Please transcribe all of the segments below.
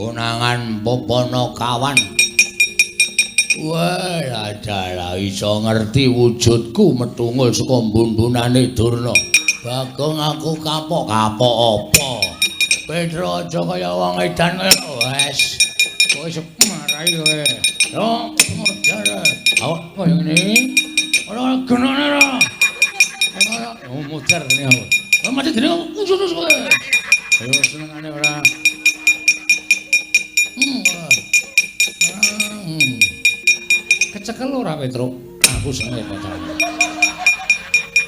konangan popono kawan. Wah, adalah iso ngerti wujudku metungul saka mbun-bunane Durna. Bagong aku kapok-kapok apa? Pedro aja kaya wong edan kaya wes. Wis marai kowe. Yo, modar. Awak koyo ngene. Ora genane ra. Ora modar ngene aku. Ora mati dene khusus kowe. Ayo senengane ora. Kecekel ora Petro? Aku seneng pacaran.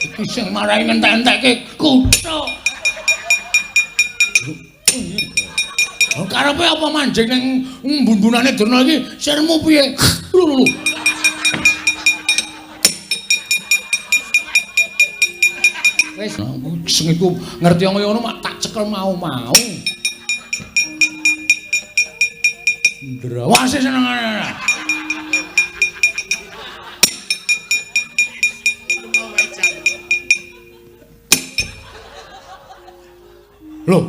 Iki sing marai ngentek-entekke kuthuk. Karepe apa manjing ning mbun-bunane Durna iki? Sirmu piye? Lho. Wis sing iku ngerti kaya ngono mak tak cekel mau-mau. Ndrawase senengane. Lho,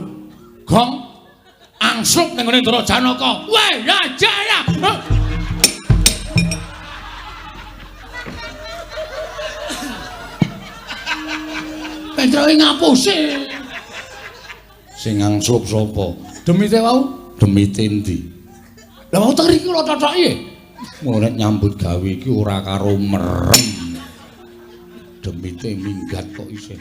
Gong angslup ning ngene Ndara Janaka. Weh, ya jaya. Petro ngapusi. Sing angslup sapa? Demite wau? Demite ndi? Lah wau teng riki lho cocoke. Nek nyambut gawe iki ora karo merem. Demite minggat kok isih.